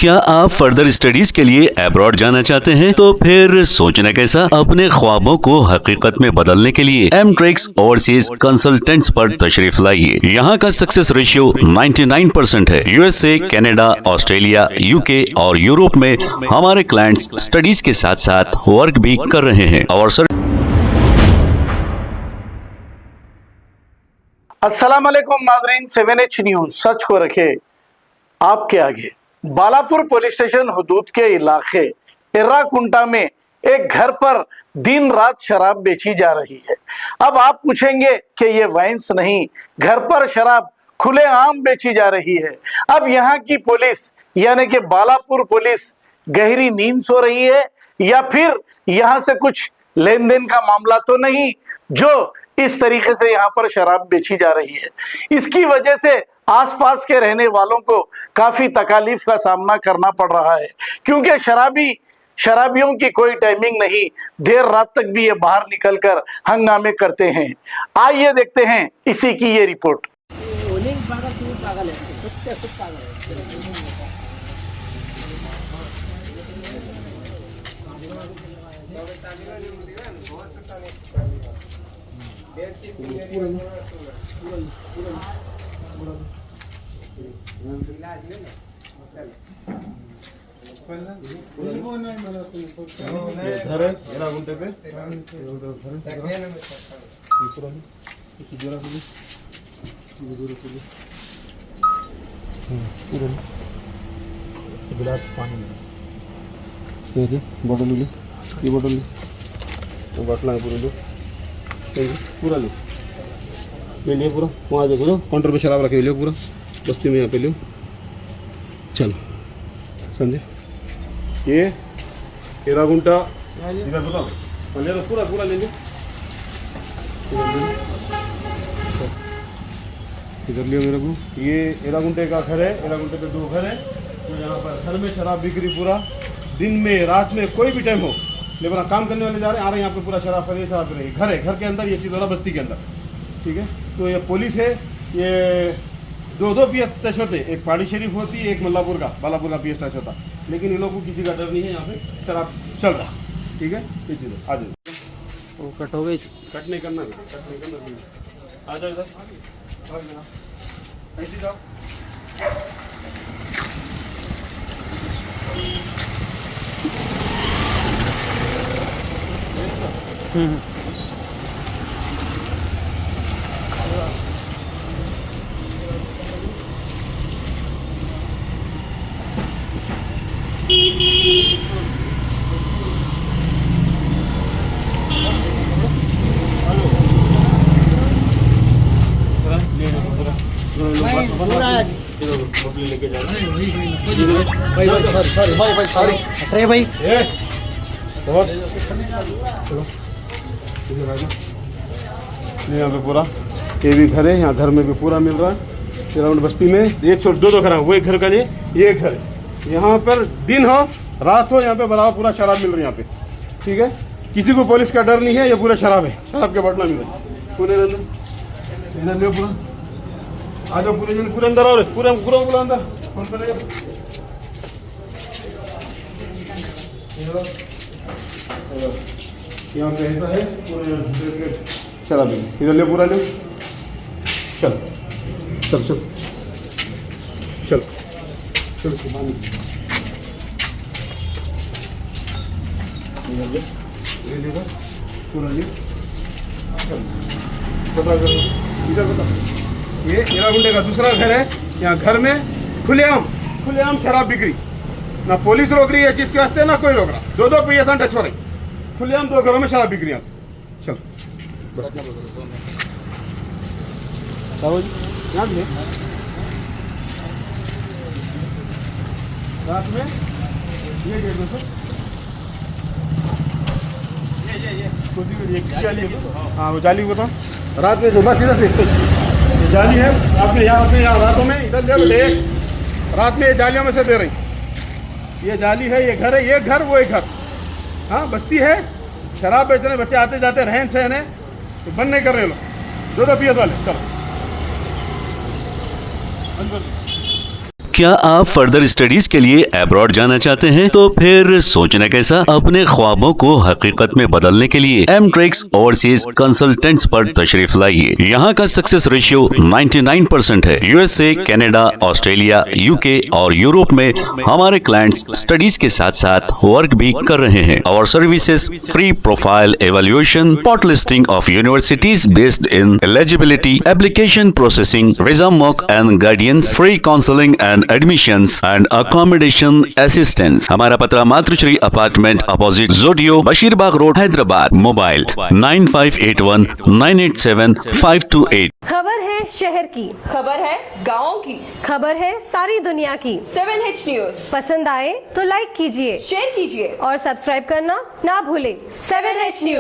क्या आप further studies के लिए अब्रॉड जाना चाहते हैं? तो फिर सोचना कैसा, अपने ख्वाबों को हकीकत में बदलने के लिए एमट्रिक्स ओवरसीज कंसल्टेंट्स पर तशरीफ लाइए। यहाँ का सक्सेस रेशियो 99% है। यूएसए, कनाडा, ऑस्ट्रेलिया, यूके और यूरोप में हमारे क्लाइंट्स स्टडीज के साथ साथ वर्क भी कर रहे हैं और अस्सलाम वालेकुम नाज़रीन, 7H न्यूज सच को रखे आपके आगे। बालापुर पुलिस स्टेशन हुदूद के इलाके एर्राकुंटा में एक घर पर दिन रात शराब बेची जा रही है। अब आप पूछेंगे कि ये वाइन्स नहीं, घर पर शराब खुलेआम बेची जा रही है। अब यहाँ की पुलिस यानी कि बालापुर पुलिस गहरी नींद सो रही है या फिर यहाँ से कुछ लेन देन का मामला तो नहीं जो इस तरीके से यहाँ पर शराब बेची जा रही है। इसकी वजह से आसपास के रहने वालों को काफी तकालीफ का सामना करना पड़ रहा है, क्योंकि शराबियों की कोई टाइमिंग नहीं, देर रात तक भी ये बाहर निकलकर हंगामे करते हैं। आइए देखते हैं इसी की ये रिपोर्ट। घर है एर्राकुंटे पे गिलास पानी बोतल ली, ये बोतल ली, बटला पूरा लो, पूरा लो, ले लिया पूरा। वहाँ देखो लो काउंटर पे शराब रखे लियो पूरा, बस्ती में यहाँ पे लियो। चलो समझे, ये एर्राकुंटा इधर बताओ, ले लो पूरा पूरा ले लियो, इधर लियो मेरे को। ये एर्राकुंटे का घर है, एर्राकुंटे पे 2 घर है। तो यहाँ पर घर में शराब बिक्री पूरा दिन में रात में कोई भी टाइम हो, लेबर काम करने वाले जा रहे हैं, आ रहे हैं यहाँ पे पूरा शराब कर शराब कर रही है। घर है, घर के अंदर ये चीज़ वाला बस्ती के अंदर, ठीक है। तो ये पुलिस है, ये 2 पीएस टच होते, एक पहाड़ी शरीफ होती है, एक मल्लापुर का बालापुर का पीएस टच होता, लेकिन इन लोगों को किसी का डर नहीं है। यहाँ पे शराब चल रहा, ठीक है। ये चीज़ आ जाओ, वो कट हो गई, कट नहीं करना, आ जाओ इधर, ऐसे जाओ। लेके जा रहे भाई यहाँ पे पूरा ये भी घर है, यहाँ घर में भी पूरा मिल रहा है। राउंड बस्ती में 1 2 घर है, वो एक घर का लिए ये घर है। यहाँ पर दिन हो रात हो, यहाँ पे बराबर पूरा शराब मिल रही है यहाँ पे, ठीक है। किसी को पुलिस का डर नहीं है, ये पूरा शराब है, शराब के बटना मिल रहा है पूरे इधर ले पूरा। आ जाओ पूरे जन, पूरे अंदर और पूरे पूरा अंदर फोन कर यहाँ पे ऐसा है पूरे शराब इधर ले पूरा ले। चल चल चल चल चल ले लेगा पूरा ले। बता इधर बता, ये एर्राकुंटे का दूसरा घर है। यहाँ घर में खुलेआम शराब बिक्री, ना पुलिस रोक रही है चीज के वास्ते, ना कोई रोक रहा। 2 पीएस टच हो रही, खुलेआम 2 घरों में शराब बिक्री। यहाँ चल रात में ये हाँ वो जाली बता, रात में जो बस इधर से जाली है आपने यहाँ रातों में इधर ले, रात में ये जालियों में से दे रही। ये जाली है, ये घर है, ये घर वो एक घर, हाँ बस्ती है। शराब बेचने बच्चे आते जाते रहन सहन है, तो बंद नहीं कर रहे लोग। 2 पीएस वाले चलो अंदर। क्या आप फर्दर स्टडीज के लिए अब्रॉड जाना चाहते हैं? तो फिर सोचना कैसा? अपने ख्वाबों को हकीकत में बदलने के लिए एमट्रिक्स ओवरसीज कंसल्टेंट्स पर तशरीफ लाइए। यहाँ का सक्सेस रेशियो 99% है। यूएसए, कनाडा, ऑस्ट्रेलिया, यूके और यूरोप में हमारे क्लाइंट्स स्टडीज के साथ साथ वर्क भी कर रहे हैं। और services free profile evaluation, spot listing of universities based in eligibility, application processing, visa mock and guidance, free counselling and admissions and accommodation assistance. हमारा पता मातृश्री अपार्टमेंट अपोजिट जोडियो, बशीरबाग रोड, हैदराबाद। मोबाइल 9581987528। खबर है शहर की, खबर है गाँव की, खबर है सारी दुनिया की। 7H न्यूज पसंद आए तो लाइक कीजिए, शेयर कीजिए और सब्सक्राइब करना ना भूलें। 7H news.